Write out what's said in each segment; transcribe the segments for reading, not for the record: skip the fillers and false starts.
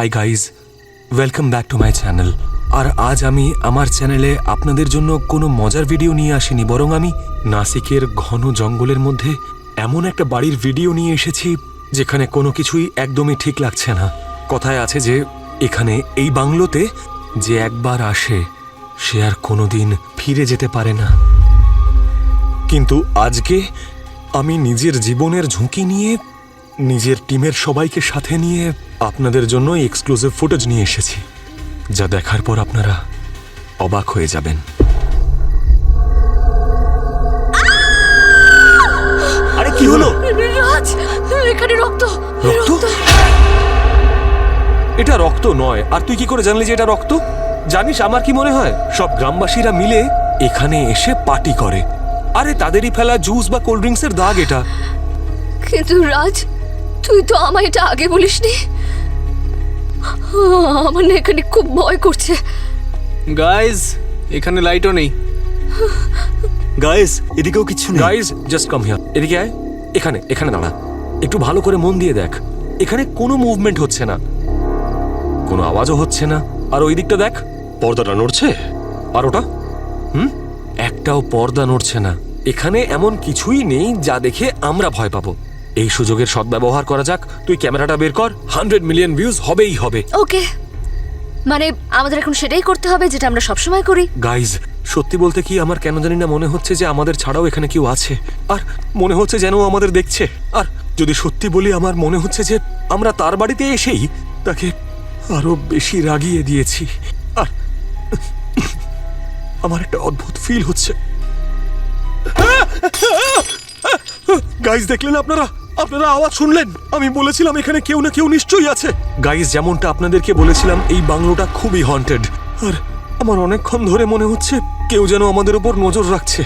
High guys, welcome back to my channel. আর আজ আমি আমার চ্যানেলে আপনাদের জন্য কোনো মজার ভিডিও নিয়ে আসিনি, বরং আমি নাসিকের ঘন জঙ্গলের মধ্যে এমন একটা বাড়ির ভিডিও নিয়ে এসেছি যেখানে কোনো কিছুই একদমই ঠিক লাগছে না। কথায় আছে যে এখানে এই বাংলোতে যে একবার আসে সে আর কোনোদিন ফিরে যেতে পারে না। কিন্তু আজকে আমি নিজের জীবনের ঝুঁকি নিয়ে নিজের টিমের সবাইকে সাথে নিয়ে আপনাদের জন্য এক্সক্লুসিভ ফুটেজ নিয়ে এসেছি, যা দেখার পর আপনারা অবাক হয়ে যাবেন। আরে কি হলো? রাজ, এখানে রক্ত। রক্ত? এটা রক্ত নয়। আর তুই কি করে জানলি যে এটা রক্ত? জানিস আমার কি মনে হয়, সব গ্রামবাসীরা মিলে এখানে এসে পার্টি করে। আরে তাদেরই ফেলা জুস বা কোল্ড ড্রিঙ্কসের দাগ এটা। কিন্তু রাজ, তুই তো আমায় এটা আগে বলিসনি। আমার না এখানে খুব ভয় করছে। গাইজ, এখানে লাইটও নেই। গাইস, এদিকেও কিচ্ছু নেই। Guys just come here. এদিকে আয়। এখানে এখানে দাঁড়া, একটু ভালো করে মন দিয়ে দেখ। এখানে কোনো মুভমেন্ট হচ্ছে না, কোনো আওয়াজও হচ্ছে না। আর ওই দিকটা দেখ, পর্দাটা নড়ছে। আর ওটা একটাও পর্দা নড়ছে না। এখানে এমন কিছুই নেই যা দেখে আমরা ভয় পাবো। এই সুযোগের সদ্ব্যবহার করা যাক। তুই ক্যামেরাটা বের কর, 100 মিলিয়ন ভিউজ হবেই হবে। ওকে, মানে আমাদের এখন সেটাই করতে হবে যেটা আমরা সবসময় করি। গাইজ, সত্যি বলতে কি আমার কেন জানি না মনে হচ্ছে যে আমাদের ছাড়াও এখানে কেউ আছে। আর মনে হচ্ছে যেন আমাদের দেখছে। আর যদি সত্যি বলি, আমার মনে হচ্ছে যে আমরা তার বাড়িতে এসেই তাকে আরো বেশি রাগিয়ে দিয়েছি। আর আমার একটা অদ্ভুত ফিল হচ্ছে। গাইজ, দেখলেন আপনারা? আপনারা আওয়াজ শুনলেন? আমি বলেছিলাম এখানে কেউ না কেউ নিশ্চয়ই আছে। গাইজ, যেমনটা আপনাদেরকে বলেছিলাম, এই বাংলোটা খুবই হন্টেড। আর আমার অনেকক্ষণ ধরে মনে হচ্ছে কেউ যেন আমাদের উপর নজর রাখছে।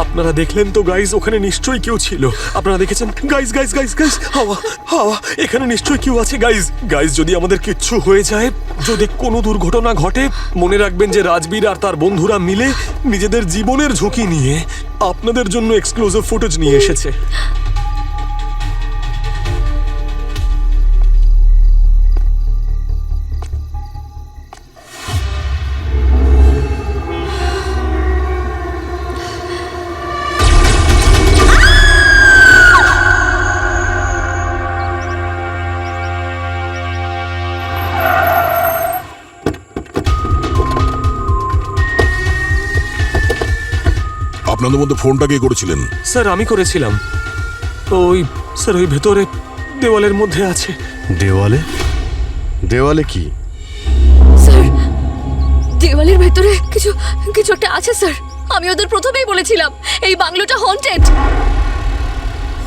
আপনারা দেখলেন তো গাইজ, ওখানে নিশ্চয়ই কেউ ছিল। আপনারা দেখেছেন? গাইজ গাইজ গাইজ গাইজ, হাওয়া হাওয়া, এখানে নিশ্চয়ই কেউ আছে। গাইজ গাইজ, যদি আমাদের কিচ্ছু হয়ে যায়, যদি কোনো দুর্ঘটনা ঘটে, মনে রাখবেন যে রাজবীর আর তার বন্ধুরা মিলে নিজেদের জীবনের ঝুঁকি নিয়ে আপনাদের জন্য এক্সক্লুসিভ ফুটেজ নিয়ে এসেছে। আপনাদের মধ্যে ফোনটা কে করেছিলেন? স্যার, আমি করেছিলাম। ওই স্যার, ওই ভেতরে দেওয়ালের মধ্যে আছে। দেওয়ালে? দেওয়ালে কি? স্যার, দেওয়ালের ভেতরে কিছু কিছু একটা আছে স্যার। আমি ওদের প্রথমেই বলেছিলাম এই বাংলোটা হন্টেড।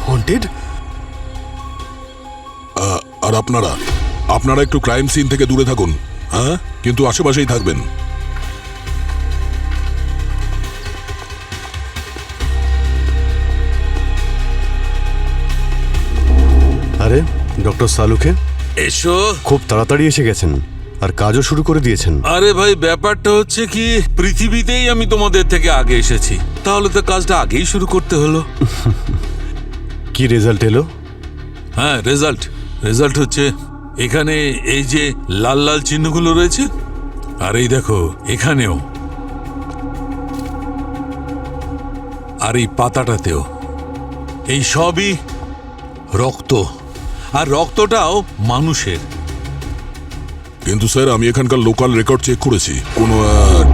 হন্টেড? আর আপনারা একটু ক্রাইম সিন থেকে দূরে থাকুন, হ্যাঁ? কিন্তু আশেপাশেই থাকবেন। আরে ডক্টর সালুকে এসো। খুব তাড়াতাড়ি এসে গেছেন আর কাজও শুরু করে দিয়েছেন। আরে ভাই, ব্যাপারটা হচ্ছে কি, পৃথিবীতেই আমি তোমাদের থেকে আগে এসেছি, তাহলে তো কাজটা আগেই শুরু করতে হলো। কি রেজাল্ট এলো? হ্যাঁ, রেজাল্ট হচ্ছে এখানে এই যে লাল লাল চিহ্নগুলো রয়েছে, আর এই দেখো এখানেও, আর এই পাতাটাতেও। এই সবই রক্ত, আর রক্তটাও মানুষের। কিন্তু স্যার, আমি এখানকার লোকাল রেকর্ড চেক করেছি, কোনো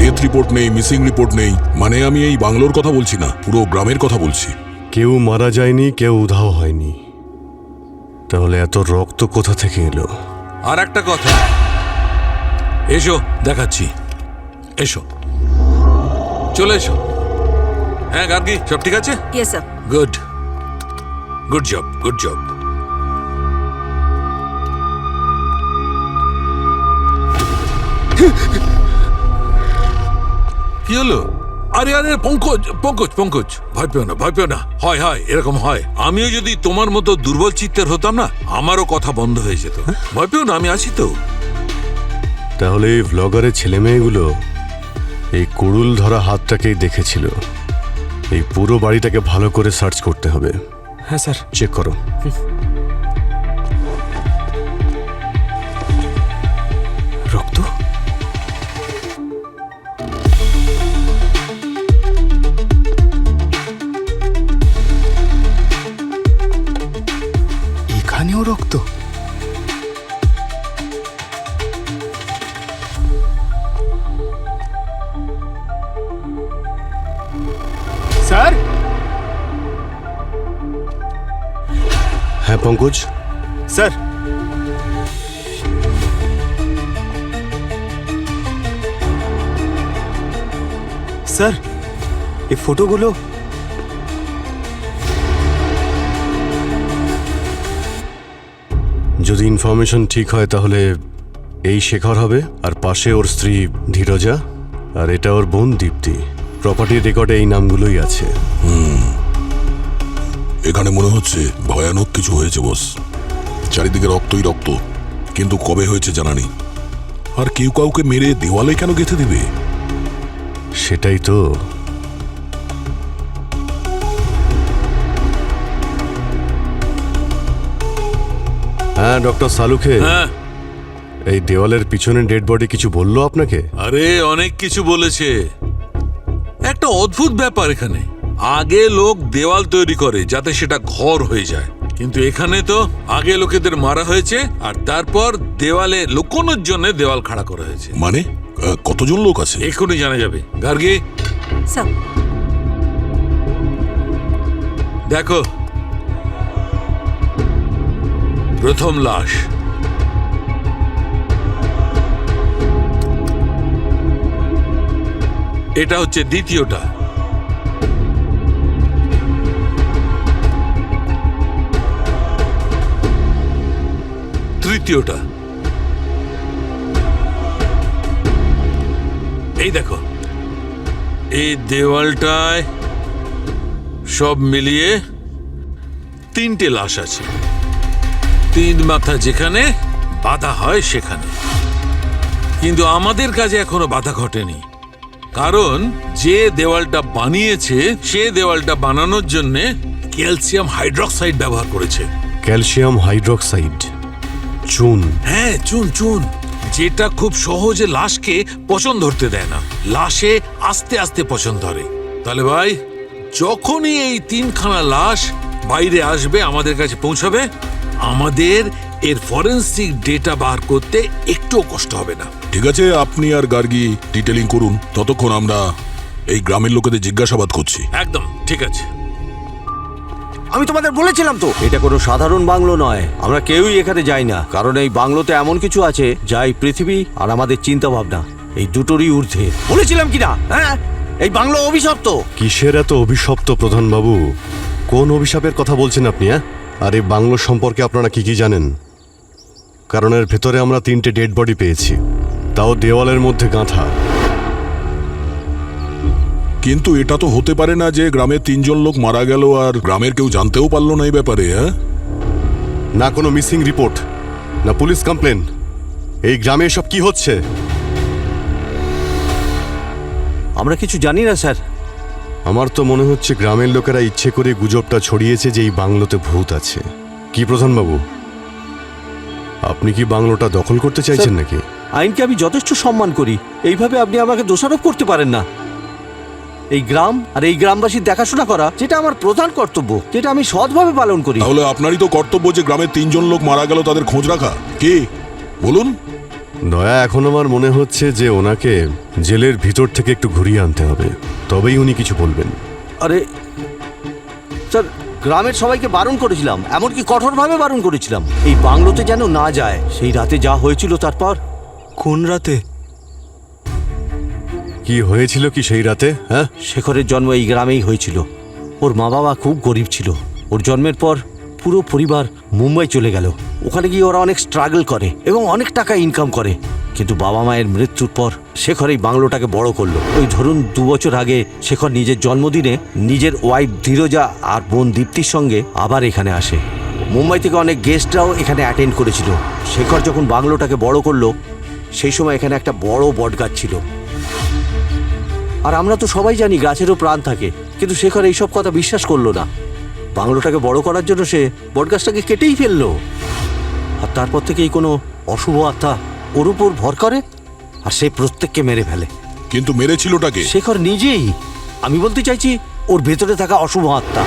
ডেথ রিপোর্ট নেই, মিসিং রিপোর্ট নেই। মানে আমি এই বাংলোর কথা বলছি না, পুরো গ্রামের কথা বলছি। কেউ মারা যায়নি, কেউ উধাও হয়নি। তাহলে এত রক্ত কোথা থেকে এলো? আর একটা কথা, এসো দেখাচ্ছি, এসো, চলে এসো। হ্যাঁ গার্গী, সব ঠিক আছে? Yes sir. Good job. কি হলো? আরে পঙ্কজ, ভয় পেও না। হয়, এরকম হয়। আমিও যদি তোমার মতো দুর্বল চিত্তের হতাম না, আমারও কথা বন্ধ হয়ে যেত। ভয় পেও না, আমি আছি তো। তাহলে এই ভ্লগারের ছেলে মেয়েগুলো এই কুড়ুল ধরা হাতটাকেই দেখেছিল। এই পুরো বাড়িটাকে ভালো করে সার্চ করতে হবে। হ্যাঁ স্যার। চেক করো। রক্ত? এখানেও রক্ত? স্যার, হ্যাঁ পঙ্কজ, স্যার, স্যার, এই ফটোগুলো যদি ইনফরমেশন ঠিক হয় তাহলে এই শেখর হবে, আর পাশে ওর স্ত্রী ধীরজা, আর এটা ওর বোন দীপ্তি। প্রপার্টির রেকর্ডে এই নামগুলোই আছে। এখানে মনে হচ্ছে ভয়ানক কিছু হয়েছে বস। চারিদিকে রক্তই রক্ত, কিন্তু কবে হয়েছে জানা নেই। আর কেউ কাউকে মেরে দেওয়ালে কেন গেঁথে দেবে? সেটাই তো। হ্যাঁ ডক্টর সালুখে, হ্যাঁ, এই দেওয়ালের পিছনে ডেড বডি কিছু বললো আপনাকে? আরে অনেক কিছু বলেছে। একটা অদ্ভুত ব্যাপার এখানে, আগে লোক দেওয়াল তৈরি করে যাতে সেটা ঘর হয়ে যায়, কিন্তু এখানে তো আগে লোকেদের মারা হয়েছে আর তারপর দেওয়ালে লুকোনোর জন্য দেওয়াল খাড়া করা হয়েছে। মানে কতজন লোক আছে? এক্ষুনি জানা যাবে। গার্গী, স্যার, দেখো, প্রথম লাশ, এটা হচ্ছে দ্বিতীয়টা, তৃতীয়টা, এই দেখো, এই দেওয়ালটায় সব মিলিয়ে 3টে লাশ আছে। 3 মাথা যেখানে বাধা হয় সেখানে। কিন্তু আমাদের কাজে এখনো বাধা ঘটেনি, কারণ যে দেওয়ালটা বানিয়েছে সে দেওয়ালটা বানানোর জন্য ক্যালসিয়াম হাইড্রক্সাইড ব্যবহার করেছে। ক্যালসিয়াম হাইড্রক্সাইড, চুন? হ্যাঁ, চুন চুন, যেটা খুব সহজে লাশকে পচন ধরতে দেয় না, লাশে আস্তে আস্তে পচন ধরে। তাহলে ভাই, যখনই এই 3খানা লাশ বাইরে আসবে, আমাদের কাছে পৌঁছাবে, আমাদের এর ফরেনসিক ডেটা বার করতে একটুও কষ্ট হবে না। ঠিক আছে, আপনি আর গার্গী ডিটেলিং করুন, ততক্ষণ আমরা এই গ্রামের লোকেদের জিজ্ঞাসাবাদ করছি। একদম ঠিক আছে। আমি তোমাদের বলেছিলাম তো, এটা কোনো সাধারণ বাংলো নয়। আমরা কেউই এখানে যাই না, কারণ এই বাংলোতে এমন কিছু আছে যা এই পৃথিবী আর আমাদের চিন্তা ভাবনা এই দুটোরই ঊর্ধ্বে। বলেছিলাম কিনা? হ্যাঁ, এই বাংলো অভিশপ্ত। কিসের এত অভিশপ্ত প্রধানবাবু? কোন অভিশাপের কথা বলছেন আপনি? আর এই বাংলো সম্পর্কে আপনারা কি কি জানেন? কারণ এর ভেতরে আমরা 3টে ডেড বডি পেয়েছি, তাও দেওয়ালের মধ্যে গাঁথা। কিন্তু এটা তো হতে পারে না যে গ্রামের 3জন লোক মারা গেল আর গ্রামের কেউ জানতেও পারলো না এই ব্যাপারে। হ্যাঁ, না কোনো মিসিং রিপোর্ট, না পুলিশ কমপ্লেন। এই গ্রামে এসব কি হচ্ছে? আমরা কিছু জানি না স্যার। আমার তো মনে হচ্ছে গ্রামের লোকেরা ইচ্ছে করে গুজবটা ছড়িয়েছে যে এই বাংলোতে ভূত আছে। কি প্রধানবাবু, আপনি কি বাংলোটা দখল করতে চাইছেন নাকি? আইনকে আমি যথেষ্ট সম্মান করি, এইভাবে আপনি আমাকে দোষারোপ করতে পারেন না। এই গ্রাম আর এই গ্রামবাসীর দেখাশোনা করা, যেটা আমার প্রধান কর্তব্য, যেটা আমি সৎভাবে পালন করি। তাহলে আপনারই তো কর্তব্য যে গ্রামের 3জন লোক মারা গেল তাদের খোঁজ রাখা। কি বলুন? দয়া, এখন আমার মনে হচ্ছে যে ওনাকে জেলের ভিতর থেকে একটু ঘুরিয়ে আনতে হবে, তবেই উনি কিছু বলবেন। আরে স্যার, গ্রামের সবাইকে বারণ করেছিলাম, এমনকি কঠোরভাবে বারণ করেছিলাম এই বাংলোতে যেন না যায়। সেই রাতে যা হয়েছিল তারপর। কোন রাতে? কি হয়েছিল কি সেই রাতে? হ্যাঁ, শেখরের জন্ম এই গ্রামেই হয়েছিল। ওর মা বাবা খুব গরিব ছিল। ওর জন্মের পর পুরো পরিবার মুম্বাই চলে গেল। ওখানে গিয়ে ওরা অনেক স্ট্রাগল করে এবং অনেক টাকা ইনকাম করে। কিন্তু বাবা মায়ের মৃত্যুর পর শেখর এই বাংলোটাকে বড় করলো। ওই ধরুন 2 বছর আগে শেখর নিজের জন্মদিনে নিজের ওয়াইফ ধীরজা আর বোন দীপ্তির সঙ্গে আবার এখানে আসে। মুম্বাই থেকে অনেক গেস্টরাও এখানে অ্যাটেন্ড করেছিল। শেখর যখন বাংলোটাকে বড় করলো, সেই সময় এখানে একটা বড় বটগাছ ছিল। আর আমরা তো সবাই জানি গাছেরও প্রাণ থাকে, কিন্তু শেখর এইসব কথা বিশ্বাস করলো না। বাংলোটাকে বড় করার জন্য সে বটগাছটাকে কেটেই ফেললো। আর তারপর থেকেই কোনো অশুভ আত্মা ওর উপর ভর করে আর সে প্রত্যেককে মেরে ফেলে। কিন্তু মেরেছিলটাকে? শেখর নিজেই। আমি বলতে চাইছি ওর ভেতরে থাকা অশুভ আত্মা।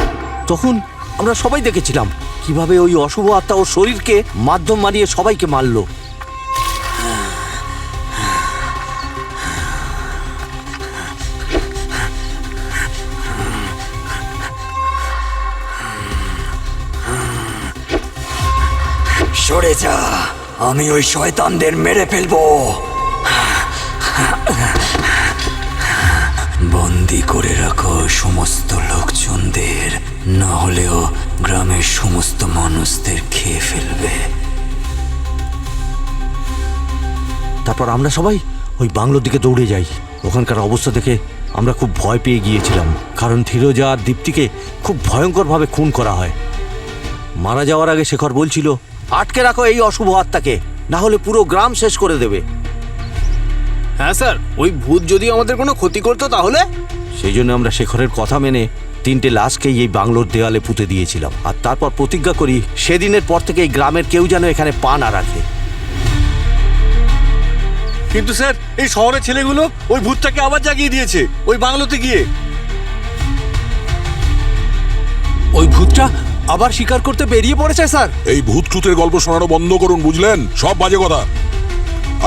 তখন আমরা সবাই দেখেছিলাম কিভাবে ওই অশুভ আত্মা ওর শরীরকে মাধ্যম মারিয়ে সবাইকে মারলো। সরে যা, আমি ওই শয়তানদের মেরে ফেলবো। বন্দি করে রাখো সমস্ত লোকজনদের, না হলেও গ্রামের সমস্ত মানুষদের খেয়ে ফেলবে। তারপর আমরা সবাই ওই বাংলোর দিকে দৌড়ে যাই। ওখানকার অবস্থা দেখে আমরা খুব ভয় পেয়ে গিয়েছিলাম, কারণ ধীরজা আর দীপ্তিকে খুব ভয়ঙ্করভাবে খুন করা হয়। মারা যাওয়ার আগে শেখর বলছিল, আটকে রাখো এই অশুভ আত্মাকে, না হলে পুরো গ্রাম শেষ করে দেবে। হ্যাঁ স্যার, ওই ভূত যদি আমাদের কোনো ক্ষতি করতো তাহলে? সেই জন্য আমরা শেখরের কথা মেনে 3টে লাশকেই এই বাংলোর দেওয়ালে পুঁতে দিয়েছিলাম। আর তারপর প্রতিজ্ঞা করি সেদিনের পর থেকে এই গ্রামের কেউ যেন এখানে পা না রাখে। কিন্তু স্যার, এই শহরের ছেলেগুলো ওই ভূতটাকে আবার জাগিয়ে দিয়েছে ওই বাংলোতে গিয়ে। ওই ভূতটা আবার শিকার করতে বেরিয়ে পড়েছে স্যার। এই ভূত টুতের গল্প শোনানো বন্ধ করুন, বুঝলেন? সব বাজে কথা।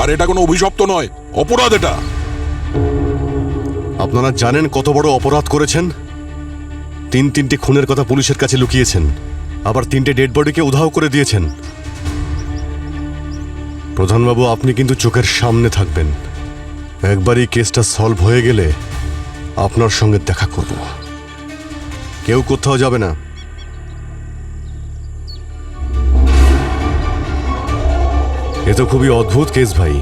আর এটা কোনো অভিশপ্ত নয়, অপরাধ এটা। আপনারা জানেন কত বড় অপরাধ করেছেন? 3টে খুনের কথা পুলিশের কাছে লুকিয়েছেন, আবার 3টে ডেড বডিকে উধাও করে দিয়েছেন। প্রধানবাবু, আপনি কিন্তু চোখের সামনে থাকবেন। একবারই কেসটা সলভ হয়ে গেলে আপনার সঙ্গে দেখা করব। কেউ কোথাও যাবে না। এ তো খুবই অদ্ভুত কেস ভাই।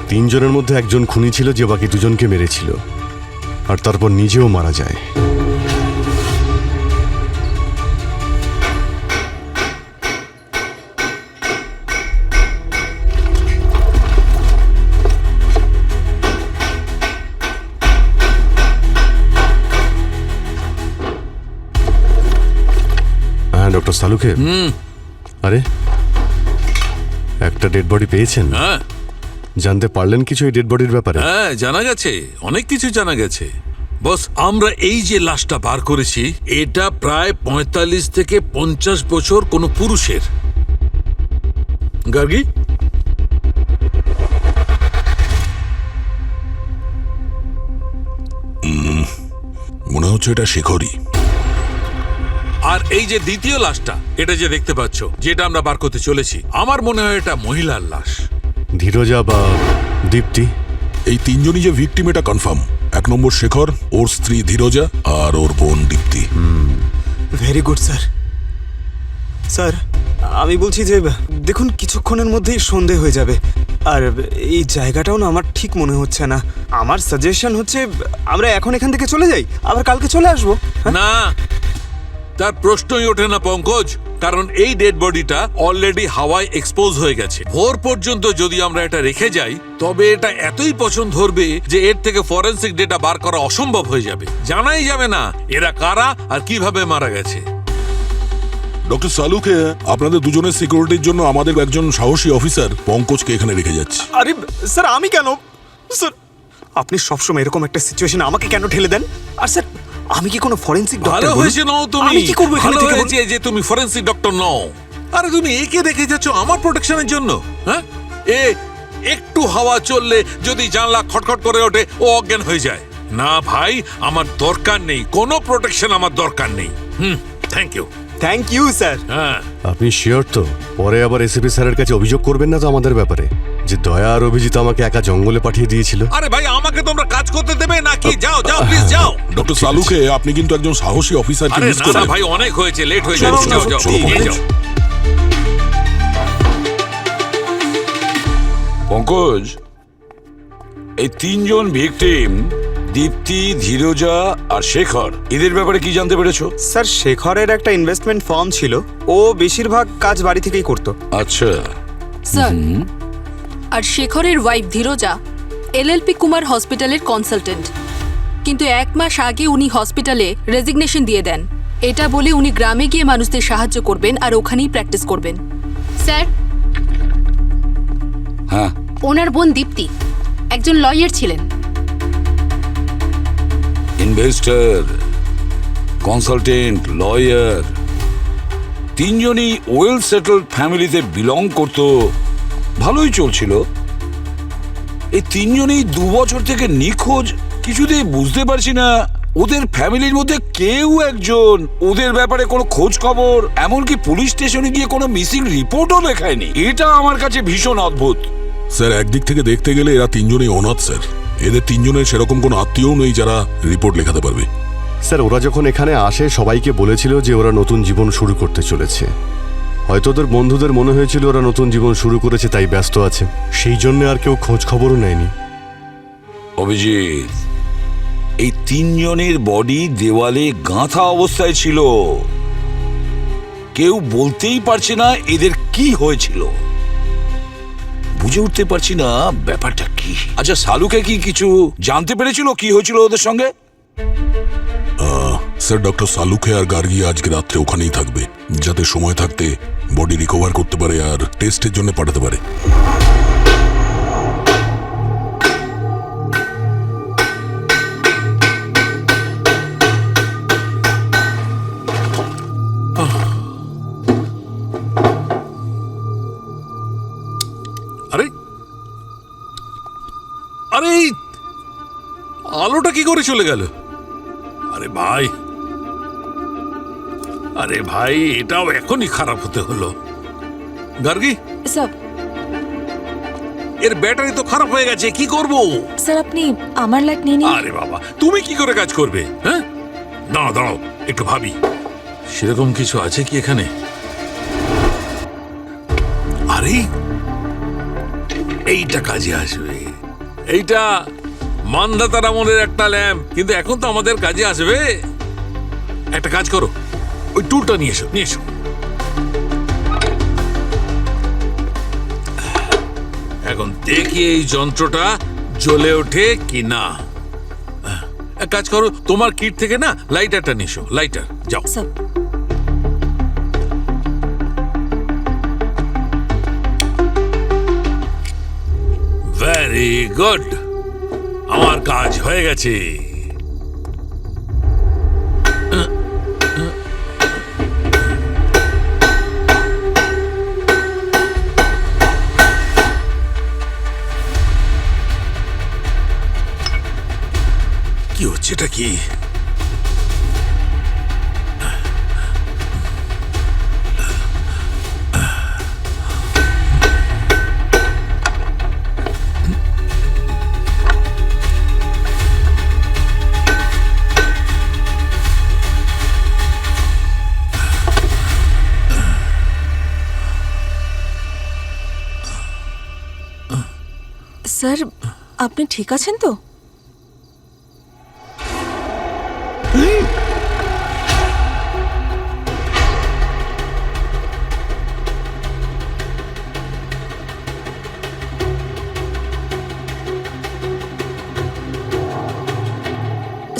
3 জনের মধ্যে একজন খুনি ছিল যে বাকি 2জনকে মেরেছিল, আর তারপর নিজেও মারা যায়। হ্যাঁ ডক্টর সালুকে, আরে একটা ডেড বডি পেয়েছেন? হ্যাঁ জানতে পারলেন কিছু এই ডেড বডির ব্যাপারে? হ্যাঁ, জানা গেছে, অনেক কিছু জানা গেছে। বস, আমরা এই যে লাশটা বার করেছি, এটা প্রায় 45 থেকে 50 বছর কোনো পুরুষের। গার্গী, মনে হচ্ছে এটা শেখরই। আর এই যে দ্বিতীয় লাশটা, এটা যে দেখতে পাচ্ছ, যেটা আমরা বার করতে চলেছি, আমার মনে হয় এটা মহিলার লাশ। ধীরজা বা দীপ্তি? এই 3 জনই যে ভিকটিম এটা কনফার্ম। 1 নম্বর শেখর, ওর স্ত্রী ধীরজা, আর ওর বোন Dipti. Very good sir. Sir, আমি বলছি যে দেখুন, কিছুক্ষণের মধ্যেই সন্ধে হয়ে যাবে, আর এই জায়গাটাও না আমার ঠিক মনে হচ্ছে না। আমার সাজেশন হচ্ছে আমরা এখন এখান থেকে চলে যাই, আবার কালকে চলে আসবো। হ্যাঁ? না, তার প্রশ্নই ওঠে না পঙ্কজ, কারণ এই ডেড বডিটা অলরেডি হাওয়ায় এক্সপোজ হয়ে গেছে। ভোর পর্যন্ত যদি আমরা এটা রেখে যাই, তবে এটা এতই পছন্দ ধরবে যে এর থেকে ফরেনসিক ডেটা বার করা অসম্ভব হয়ে যাবে। জানাই যাবে না এরা কারা আর কিভাবে মারা গেছে। ডক্টর সালুকে, আপনাদের দুজনের সিকিউরিটির জন্য আমাদের একজন সাহসী অফিসার পঙ্কজকে এখানে রেখে যাচ্ছে। আরে স্যার, আমি কেন? স্যার, আপনি সবসময় এরকম একটা সিচুয়েশনে আমাকে কেন ঠেলে দেন? আর স্যার, আমি কি কোনো ফরেনসিক ভালো ডক্টর? হয়েছে নও তুমি। আমি কি করব এখানে ভালো থেকে? হয়েছে যে তুমি ফরেনসিক ডক্টর নও। আরে তুমি একে রেখে যাচ্ছ আমার প্রোটেকশনের জন্য। হ্যাঁ, একটু হাওয়া চললে যদি জানলা খটখট করে ওঠে, ও অজ্ঞান হয়ে যায়। না ভাই, আমার দরকার নেই, কোনো প্রোটেকশন আমার দরকার নেই। Thank you. Thank you sir. হ্যাঁ, আপনি শিওর তো? পরে আবার এসিপি স্যারের কাছে অভিযোগ করবেন না তো আমাদের ব্যাপারে, যে দয়া আর অভিজিৎ আমাকে একা জঙ্গলে পাঠিয়ে দিয়েছিল? আরে ভাই, আমাকে তোমরা কাজ করতে দেবে নাকি? যাও যাও, প্লিজ যাও। ডক্টর সালুকে, আপনি কিন্তু একজন সাহসী অফিসারকে আরে মিস না না করলেন। ভাই, অনেক হয়েছে, লেট হয়ে চলো, যাচ্ছে। যাও যাও, চলো, নিয়ে চলো। যাও। পঙ্কজ, এই 3 জন ভিকটিম, দীপ্তি, ধীরজা আর শেখর, এদের ব্যাপারে কি জানতে পেরেছো? স্যার, শেখরের একটা ইনভেস্টমেন্ট ফার্ম ছিল, ও বেশিরভাগ কাজ বাড়ি থেকেই করতো। আচ্ছা, স্যার, আর শেখরের ওয়াইফ ধীরজা এলএলপি কুমার হসপিটালের কনসালটেন্ট, কিন্তু 1 মাস আগে উনি হসপিটাল হসপিটালে রেজিগনেশন দিয়ে দেন। এটা বলে উনি গ্রামে গিয়ে মানুষদের সাহায্য করবেন আর ওখানেই প্র্যাকটিস করবেন। স্যার, হ্যাঁ, ওনার বোন দীপ্তি একজন লয়ার ছিলেন। ইনভেস্টর, কনসালটেন্ট, লয়ার, তিনজনই ওয়েল সেটেলড ফ্যামিলিতে বিলং করত। ভালোই চলছিল। এই তিনজনই 2 বছর থেকে নিখোঁজ। কিছুতেই বুঝতে পারছি না ওদের ফ্যামিলির মধ্যে কেউ একজন ওদের ব্যাপারে কোনো খোঁজ খবর, এমনকি পুলিশ স্টেশনে গিয়ে কোনো মিসিং রিপোর্টও লেখায়নি। এটা আমার কাছে ভীষণ অদ্ভুত। স্যার, একদিক থেকে দেখতে গেলে এরা তিনজনই অনাথ স্যার। এদের তিনজনের সেরকম কোনো আত্মীয়ও নেই যারা রিপোর্ট লেখাতে পারবে। স্যার, ওরা যখন এখানে আসে সবাইকে বলেছিল যে ওরা নতুন জীবন শুরু করতে চলেছে। হয়তো ওদের বন্ধুদের মনে হয়েছিল ওরা নতুন জীবন শুরু করেছে, তাই ব্যস্ত আছে। সেই জন্য আর কেউ খোঁজ খবরও নেয়নি। অভিজিৎ, এই তিনজনের বডি দেওয়ালে গাঁথা অবস্থায় ছিল। কেউ বলতেই পারছে না এদের কি হয়েছিল। বুঝে উঠতে পারছি না ব্যাপারটা কি। আচ্ছা, শালুকে কি কিছু জানতে পেরেছিল কি হয়েছিল ওদের সঙ্গে? স্যার, ডক্টর সালুকে আর গার্গী আজকে রাত্রে ওখানেই থাকবে, যাতে সময় থাকতে বডি রিকভার করতে পারে আর টেস্টের জন্য পাঠাতে পারে। আরে আরে এই আলোটা কি করে চলে গেল? আরে ভাই, আরে ভাই, এটাও এখনই খারাপ হতে হলো। গার্গী, স্যার, এর ব্যাটারি তো খারাপ হয়ে গেছে, কি করব? স্যার আপনি আমার লাইট নিয়ে নিন। আরে বাবা, তুমি কি করে কাজ করবে? হ্যাঁ, দাঁড়াও দাঁড়াও, একটু ভাবি। সেরকম কিছু আছে কি এখানে? আরে এইটা কাজে আসবে। এইটা মান্ধাতার আমলের একটা ল্যাম্প, কিন্তু এখন তো আমাদের কাজে আসবে। একটা কাজ করো, ওই টুলটা নিয়ে এসো, নিয়ে এসো। এখন দেখি এই যন্ত্রটা জ্বলে ওঠে কি না। এক কাজ করো, তোমার কিট থেকে না লাইটারটা নিয়ে এসো। লাইটার, যাও। স্যার, ভেরি গুড, আমার কাজ হয়ে গেছে। কি হচ্ছে, এটা কি? স্যার আপনি ঠিক আছেন তো?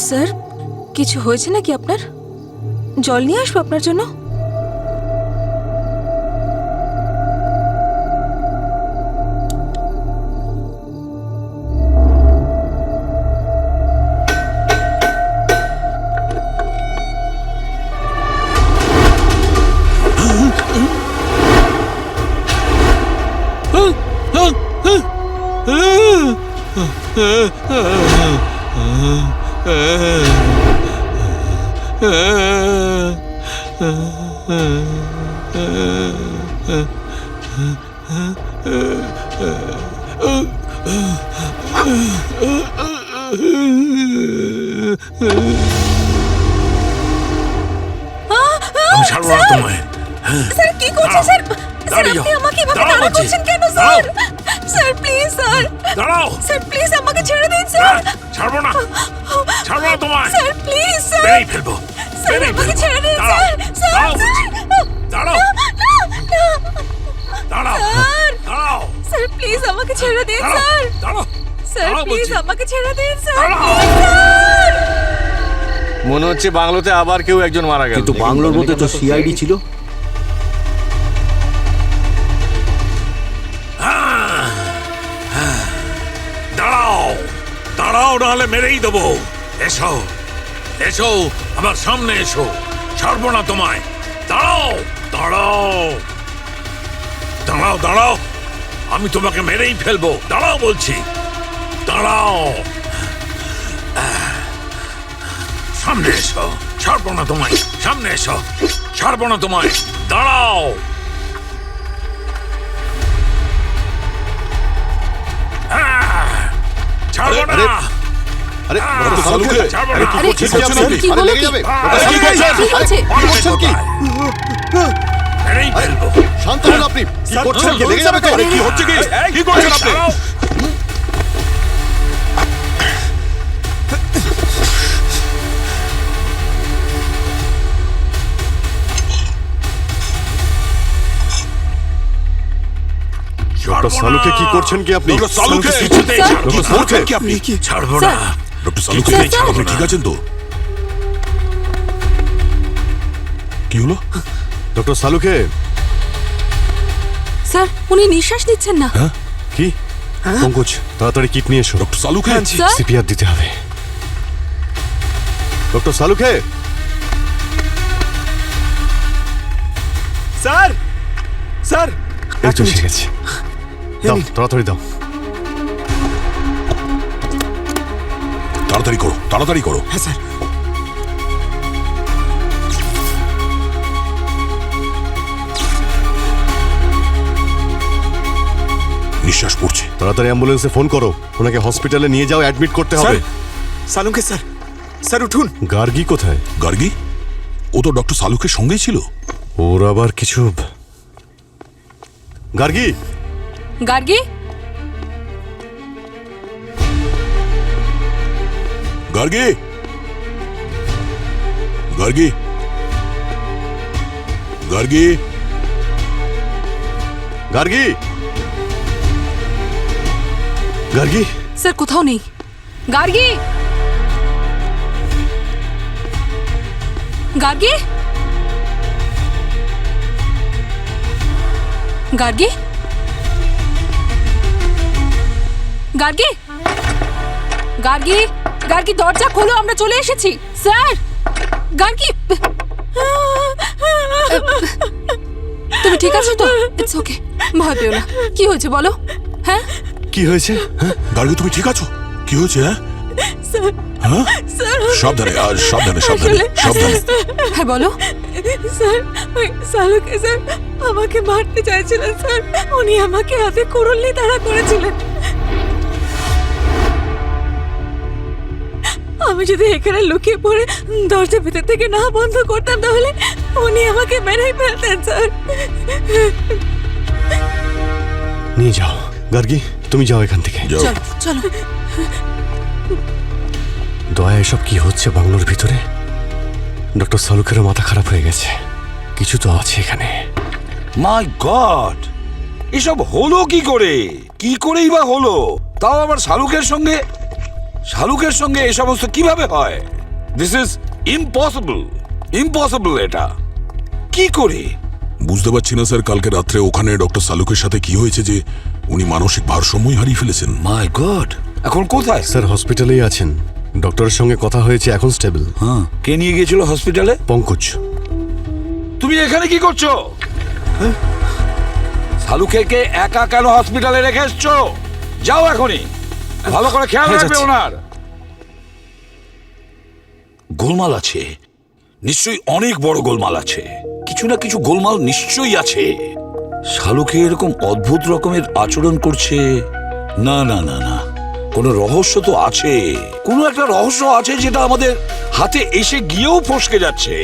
স্যার, কিছু হয়েছে নাকি আপনার? জল নিয়ে আসবো আপনার জন্য? আমি ছাড়বো না তোমায়। স্যার কি করছেন স্যার? স্যার দাঁড়িয়ে আপনি যাও, আমাকে এভাবে দাঁড়াও তাড়া বলছি। করছেন কেন স্যার? স্যার প্লিজ স্যার, দাঁড়াও। স্যার প্লিজ আমাকে ছেড়ে দিন স্যার। ছাড়বো না, ছাড়বো না তোমায়। স্যার প্লিজ স্যার, বেরিয়ে ফেলবো, স্যার বেরিয়ে আমাকে ফেলবো। ছেড়ে দিন দাঁড়াও, স্যার। দাঁড়াও বলছি। দাঁড়াও, দাঁড়াও, স্যার, দাঁড়াও, স্যার প্লিজ আমাকে ছেড়ে দিন দাঁড়াও, স্যার। দাঁড়াও, স্যার দাঁড়াও প্লিজ বলছি। আমাকে ছেড়ে দিন স্যার। দাঁড়াও। Please, sir. মনে হচ্ছে বাংলোতে আবার কেউ একজন মারা গেল। কিন্তু বাংলোর মধ্যে তো সিআইডি ছিল। দাঁড়াও দাঁড়াও, নাহলে মেরেই দেবো। এসো এসো, আমার সামনে এসো, ছাড়বো না তোমায়। দাঁড়াও দাঁড়াও দাঁড়াও দাঁড়াও, আমি তোমাকে মেরেই ফেলবো। দাঁড়াও বলছি, দাঁড়াও। সামনে এসো, ছাড়বো না তোমায়। সামনে এসো, ছাড়বো না তোমায়। দাঁড়াও। ছাড়বো না। আরে ডক্টর সালুকে, ছাড়বো আরে না। কি করছেন আপনি? কি আরে বলো লেগে কি? যাবে। কি হয়েছে? করছেন কি? মেরেই ফেলবো। শান্ত হন আপনি। কি করছেন কি? লেগে যাবে তো। আরে কি হচ্ছে কি? কি করছেন আপনি? ডক্টর সালুকে কি করছেন কি আপনি? ডক্টর সালুকে, ডক্টর সালুকে কি আপনি? ছাড়বো না। ডক্টর সালুকে, স্যার, আপনি ঠিক আছেন তো? কি হলো? ডক্টর সালুকে স্যার, উনি নিঃশ্বাস নিচ্ছেন না। কি? পঙ্কজ, তাড়াতাড়ি কিট নিয়ে এসো। ডক্টর সালুকে, স্যার, সিপিআর দিতে হবে। ডক্টর সালুকে, স্যার স্যার এই তো এসে গেছে। দাও, তাড়াতাড়ি দাও। তাড়াতাড়ি করো, তাড়াতাড়ি করো। হ্যাঁ স্যার। নিঃশ্বাস পড়ছে। তাড়াতাড়ি অ্যাম্বুলেন্সে ফোন করো। ওনাকে হসপিটালে নিয়ে যাও, অ্যাডমিট করতে হবে। সালুকে স্যার, স্যার উঠুন। গার্গি কোথায়? গার্গী, ও তো ডক্টর সালুকের সঙ্গেই ছিল। ওর আবার কিছু। গার্গি, গার্গী, গার্গী, গার্গী, গার্গী, গার্গি, গার্গি। স্যার কোথাও নেই। গার্গী, গার্গী, গার্গী, গার্গী, গার্গী, গার্গী, দরজা খোলো, আমরা চলে এসেছি। স্যার, গার্গী, তুমি ঠিক আছো তো? ইটস ওকে, ভয় পেও না। কি হয়েছে বলো? হ্যাঁ, কি হয়েছে? হ্যাঁ, গার্গী, তুমি ঠিক আছো? কি হয়েছে? হ্যাঁ, সাবধানে, আর সাবধানে, সাবধানে, সাবধানে। হ্যাঁ বলো। স্যার, ওই সালুকে স্যার আমাকে মারতে চাইছিলেন স্যার। উনি আমাকে হাতে কুড়ুল নিয়ে তাড়া করেছিলেন। আমি যদি এখানে লুকিয়ে পড়ে দরজা ভেতর থেকে না বন্ধ করতাম, তাহলে উনি আমাকে মেরেই ফেলতেন স্যার। নিয়ে যাও। গার্গি, তুমি যাও এখান থেকে। যাও। চলো চলো। দয়া, এসব কি হচ্ছে বাংলোর ভিতরে? ডক্টর সালুকেরও মাথা খারাপ হয়ে গেছে। কিছু তো আছে এখানে। মাই গড, এসব হলো কি করে? কি করেই বা হলো? তাও আবার শাহরুখের সঙ্গে। শাহরুখের সঙ্গে এই সমস্ত কিভাবে হয়? This is impossible, impossible. এটা কি করে? বুঝতে পারছি না স্যার, কালকে রাত্রে ওখানে ডক্টর সালুকের সাথে কি হয়েছে যে উনি মানসিক ভারসাম্যই হারিয়ে ফেলেছেন। মাই গড, এখন কোথায়? স্যার হসপিটালেই আছেন। ডক্টরের সঙ্গে কথা হয়েছে, এখন স্টেবল। হ্যাঁ, কে নিয়ে গিয়েছিল হসপিটালে? পঙ্কজ। তুমি এখানে কি করছো? শালুকে একা কেন হসপিটালে রেখে এসছো? যাও এখনই, ভালো করে খেয়াল রাখবে ওনার। গোলমাল আছে, নিশ্চয়ই অনেক বড় গোলমাল আছে। কিছু না কিছু গোলমাল নিশ্চয়ই আছে। শালুকে এরকম অদ্ভুত রকমের আচরণ করছে। না না না না, কোনো রহস্য তো আছে। কোনো একটা রহস্য আছে যেটা আমাদের হাতে এসে গিয়েও ফসকে যাচ্ছে।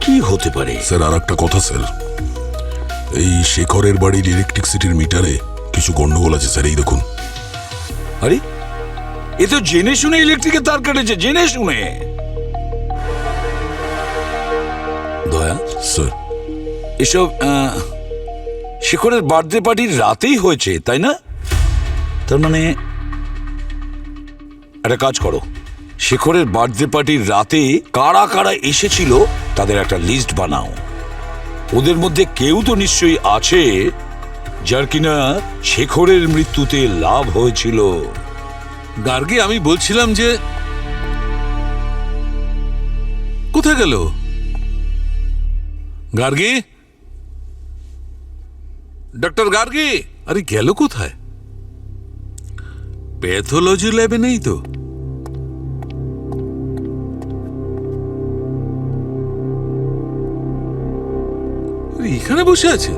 কি হতে পারে? স্যার, আর একটা কথা স্যার, এই শেখরের বাড়ির ইলেকট্রিসিটির মিটারে কিছু গন্ডগোল আছে স্যার। এই দেখুন। আরে, এ তো জেনে শুনে ইলেকট্রিকের তার কেটেছে, জেনে শুনে। দয়া স্যার, এসব শেখরের বার্থডে পার্টির রাতেই হয়েছে, তাই না? তার মানে একটা কাজ করো, শেখরের বার্থডে পার্টির রাতে কারা কারা এসেছিল তাদের একটা লিস্ট বানাও। ওদের মধ্যে কেউ তো নিশ্চয়ই আছে যার কিনা শেখরের মৃত্যুতে লাভ হয়েছিল। গার্গী, আমি বলছিলাম যে কোথায় গেল গার্গী? ডক্টর গার্গী, আরে গেল কোথায়? প্যাথোলজি ল্যাবে নেই তো? আরে এখানে বসে আছে,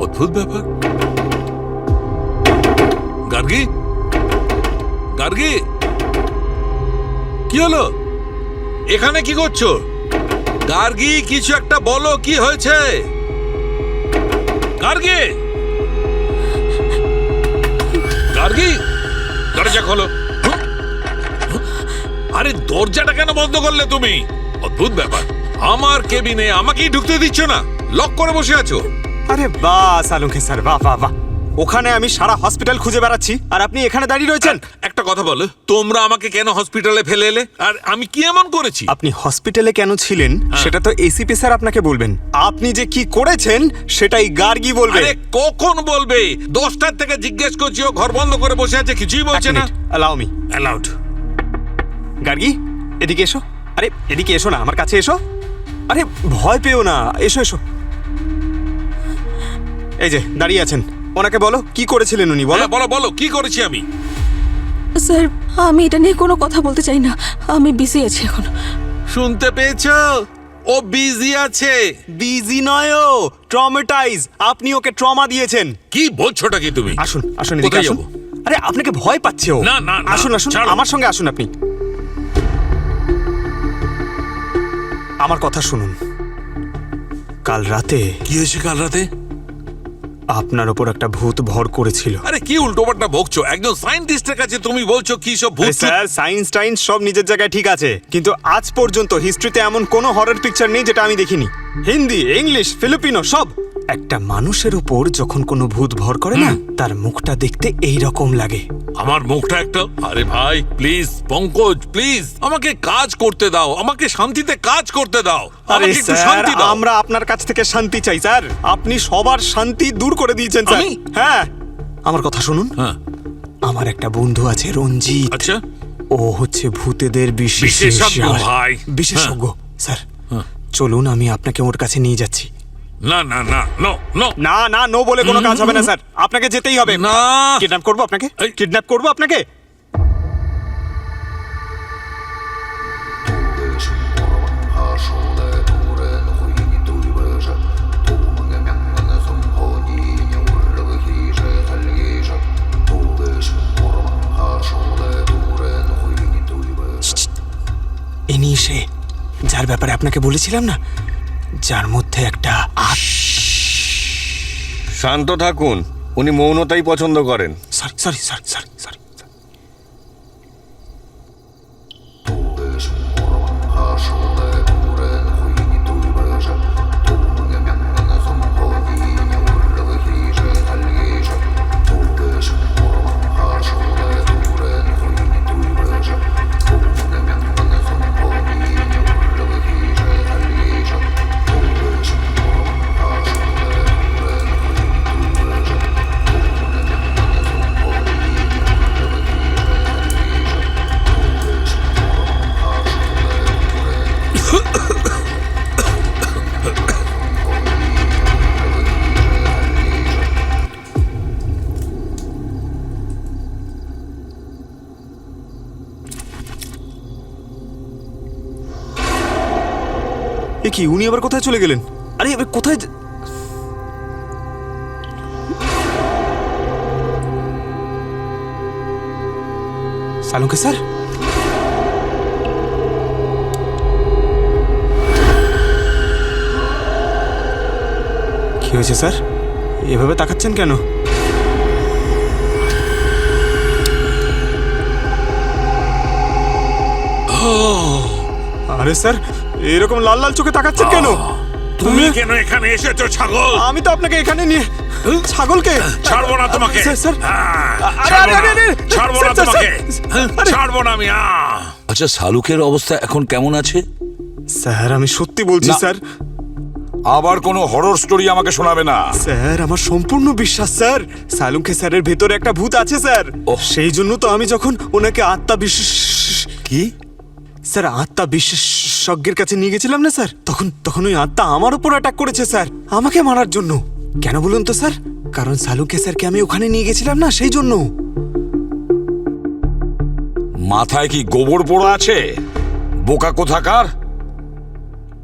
অদ্ভুত ব্যাপার। গার্গী, গার্গী, কি হলো? এখানে কি করছো? গার্গী, কিছু একটা বলো, কি হয়েছে? গার্গী, গার্গী, দরজা খোলো। আরে দরজাটা কেন বন্ধ করলে তুমি? অদ্ভুত ব্যাপার, আমার কেবিনে আমাকেই ঢুকতে দিচ্ছ না, লক করে বসে আছো। আরে বাহ সালুঙ্কে স্যার, বাহ বাহ বাহ। ওখানে আমি সারা হসপিটাল খুঁজে বেড়াচ্ছি আর আপনি এখানে দাঁড়িয়ে রয়েছেন। একটা কথা বলো, তোমরা আমাকে কেন হসপিটালে ফেলে এলে? আর আমি কি এমন করেছি? আপনি হসপিটালে কেন ছিলেন সেটা তো এসিপি স্যার আপনাকে বলবেন। আপনি যে কি করেছেন সেটাই গার্গী বলবে। আরে কখন বলবে? 10টার থেকে জিজ্ঞেস করছি, ও ঘর বন্ধ করে বসে আছে, কিছুই বলছে না। Allow me. অ্যালাউড। গার্গী, এদিকে এসো। আরে এদিকে এসো না, আমার কাছে এসো। আরে ভয় পেও না, এসো এসো। এই যে দাঁড়িয়ে আছেন, ওনাকে বলো কি করেছিলেন উনি। বলো বলো বলো, কি করেছি আমি? স্যার, আমি এটা নিয়ে কোনো কথা বলতে চাই না, আমি বিজি আছি এখন। শুনতে পেয়েছো? ও বিজি আছে। বিজি নয়, ও ট্রমাটাইজ। আপনি ওকে ট্রমা দিয়েছেন। কি বলছোটা কি তুমি? আসুন আসুন, এদিকে কোথায় আসুন। যাবো? আরে আপনাকে ভয় পাচ্ছে ও। না না না, আসুন আসুন, ছাড়ো। আমার সঙ্গে আসুন। আপনি আমার কথা শুনুন। কাল রাতে কি হয়েছে? কাল রাতে আপনার ওপর একটা ভূত ভর করেছিল। আরে কি উল্টোপাল্টা বকছো? একজন সায়েন্টিস্টের কাছে তুমি বলছো কি সব ভূত? স্যার, সায়েন্স টাইন্স সব নিজের জায়গায় ঠিক আছে, কিন্তু আজ পর্যন্ত হিস্ট্রিতে এমন কোনো হরর পিকচার নেই যেটা আমি দেখিনি। হিন্দি, ইংলিশ, ফিলিপিনো সব। একটা মানুষের উপর যখন কোনো ভূত ভর করে না, তার মুখটা দেখতে এই রকম লাগে। আমার মুখটা একটা... আরে ভাই প্লিজ, পঙ্কজ প্লিজ, আমাকে কাজ করতে দাও, আমাকে শান্তিতে কাজ করতে দাও। আরে আমাকে একটু স্যার, শান্তি দাও। আমরা আপনার কাছ থেকে শান্তি চাই স্যার। আপনি সবার শান্তি দূর করে দিয়েছেন স্যার। আমি? হ্যাঁ, আমার কথা শুনুন। হ্যাঁ, আমার একটা বন্ধু আছে, রঞ্জিত। আচ্ছা, ও হচ্ছে ভূতেদের বিশেষজ্ঞ ভাই। বিশেষজ্ঞ। স্যার চলুন, আমি আপনাকে ওর কাছে নিয়ে যাচ্ছি। না না না, নো নো না না, নো বলে কোনো কাজ হবে না স্যার, আপনাকে যেতেই হবে। না, কিডন্যাপ করবো আপনাকে, কিডন্যাপ করবো আপনাকে। ইনি সে যার ব্যাপারে আপনাকে বলেছিলাম না, যার মধ্যে একটা শান্ত থাকুন, উনি মৌনতাই পছন্দ করেন। Sorry sorry sorry sorry sorry. এ কি, উনি আবার কোথায় চলে গেলেন? আরে এবার কোথায়? সালুকে স্যার, কি হয়েছে স্যার? এভাবে তাকাচ্ছেন কেন? আরে স্যার, এরকম লাল লাল চোখে তাকাচ্ছেন কেন? তুমি কেন এখানে এসেছো ছাগল? আমি তো আপনাকে এখানে নিয়ে ছাগলকে ছাড়বো না তোমাকে। স্যার ছাড়বো না তোমাকে, ছাড়বো না আমি। আচ্ছা, শালুকের অবস্থা এখন কেমন আছে? স্যার আমি সত্যি বলছি না। স্যার। আবার কোনো হরর স্টোরি আমাকে শোনাবে না। স্যার আমার সম্পূর্ণ বিশ্বাস স্যার, সালুকে স্যারের ভেতরে একটা ভূত আছে স্যার। সেই জন্য তো আমি যখন ওনাকে আত্মা বিশেষজ্ঞের কাছে নিয়ে গেছিলাম না স্যার, তখন ওই আত্মা আমার উপর অ্যাটাক করেছে স্যার, আমাকে মারার জন্য। কেন বলুন তো স্যার? কারণ সালুকে স্যারকে আমি ওখানে নিয়ে গেছিলাম না, সেই জন্য। মাথায় কি গোবর পোড়া আছে? বোকা কোথাকার!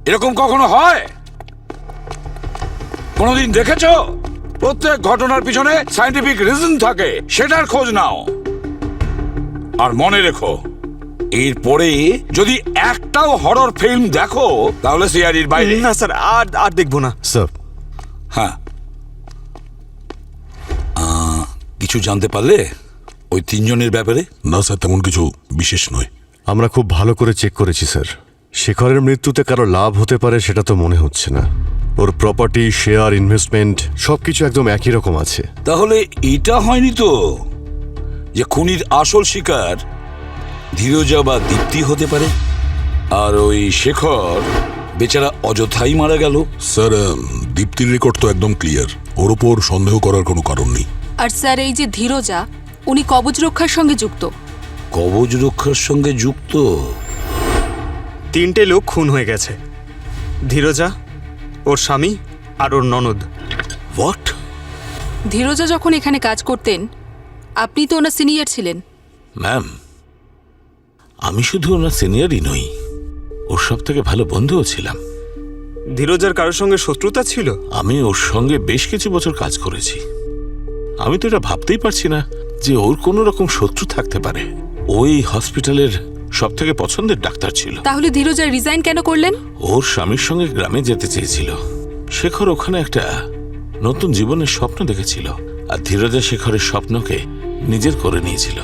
এরকম কখনো হয়? কোনোদিন দেখেছো? প্রত্যেক ঘটনার পিছনে সায়েন্টিফিক রিজন থাকে, সেটার খোঁজ নাও। আর মনে রেখো, এরপরে যদি একটাও হরর ফিল্ম দেখো তাহলে সিআইডির বাইরে। না স্যার, আর দেখবো না স্যার। হ্যাঁ, কিছু জানতে পারলে ওই তিনজনের ব্যাপারে? না স্যার, তেমন কিছু বিশেষ নয়। আমরা খুব ভালো করে চেক করেছি স্যার। শেখরের মৃত্যুতে কারো লাভ হতে পারে সেটা তো মনে হচ্ছে না। ওর প্রপার্টি, শেয়ার, ইনভেস্টমেন্ট সবকিছু একদম একই রকম আছে। তাহলে এটা হয়নি তো যে খুনির আসল শিকার ধীরজা বা দীপ্তি হতে পারে, আর ওই শেখর বেচারা অযথাই মারা গেল? স্যার, দীপ্তির রেকর্ড তো একদম ক্লিয়ার, ওর ওপর সন্দেহ করার কোনো কারণ নেই। আর স্যার, এই যে ধীরজা, উনি কবচ রক্ষার সঙ্গে যুক্ত। কবচ রক্ষার সঙ্গে যুক্ত? 3টে লোক খুন হয়ে গেছে, ধীরজা, ওর স্বামী আর ওর ননদ। হোয়াট? ধীরজা যখন এখানে কাজ করতেন, আপনি তো ওনার সিনিয়র ছিলেন। ম্যাম, আমি শুধু ওনার সিনিয়রই নই, ওর সব থেকে ভালো বন্ধুও ছিলাম। ধীরজার কারোর সঙ্গে শত্রুতা ছিল? আমি ওর সঙ্গে বেশ কিছু বছর কাজ করেছি। আমি তো এটা ভাবতেই পারছি না যে ওর কোনো রকম শত্রু থাকতে পারে। ওই হসপিটালের সব থেকে পছন্দের ডাক্তার ছিল। তাহলে ধীরজা রিজাইন কেন করলেন? ওর স্বামীর সঙ্গে গ্রামে যেতে চেয়েছিল। শেখর ওখানে একটা নতুন জীবনের স্বপ্ন দেখেছিল, আর ধীরজা শেখরের স্বপ্নকে নিজের করে নিয়েছিল।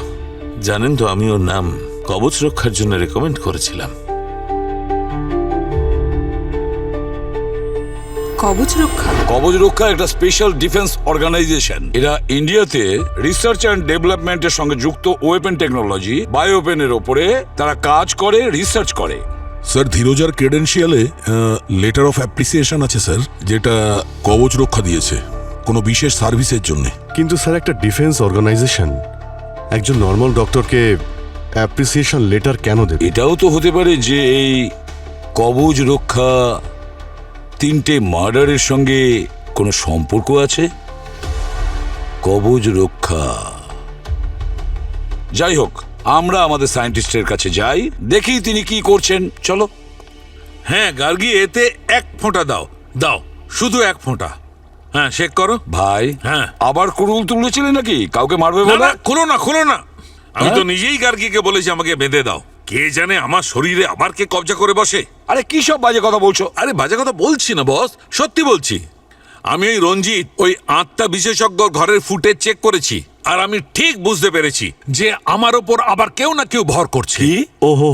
জানেন তো, আমি ওর নাম কবচ রক্ষার জন্য রেকমেন্ড করেছিলাম। কবচ রক্ষা? কবচ রক্ষা একটা স্পেশাল ডিফেন্স অর্গানাইজেশন। এরা ইন্ডিয়াতে রিসার্চ অ্যান্ড ডেভেলপমেন্টের সঙ্গে যুক্ত ওয়েপন টেকনোলজি, বায়োপেনের ওপরে তারা কাজ করে, রিসার্চ করে। স্যার, ধীরজার ক্রেডেন্সিয়ালে লেটার অফ অ্যাপ্রিসিয়েশন আছে স্যার, যেটা কবচ রক্ষা দিয়েছে কোনো বিশেষ সার্ভিসের জন্য। কিন্তু স্যার, একটা ডিফেন্স অর্গানাইজেশন একজন নর্মাল ডক্টরকে অ্যাপ্রিসিয়েশন লেটার কেন দেবে? এটাও তো হতে পারে যে এই কবচ রক্ষা 3টে মার্ডারের সঙ্গে কোনো সম্পর্ক আছে। কবচ রক্ষা। যাই হোক, আমরা আমাদের সায়েন্টিস্টের কাছে যাই, দেখি তিনি কি করছেন। চলো। হ্যাঁ গার্গী, এতে 1 ফোঁটা দাও, দাও, শুধু 1 ফোঁটা। হ্যাঁ, চেক করো। ভাই, হ্যাঁ, আবার কুড়ুল তুলেছিলেন নাকি? কাউকে মারবে না বলে? না, খোলো না, খোলো না। আমি তো নিজেই গার্গীকে বলেছি আমাকে বেঁধে দাও। কে জানে আমার শরীরে আবার কে কবজা করে বসে। আরে কি সব বাজে কথা বলছো? আরে বাজে কথা বলছি না বস, সত্যি বলছি। আমি ওই রঞ্জিত, ওই আত্মা বিশেষজ্ঞ ঘরের ফুটেজ চেক করেছি, আর আমি ঠিক বুঝতে পেরেছি যে আমার ওপর আবার কেউ না কেউ ভর করছে। ও হো,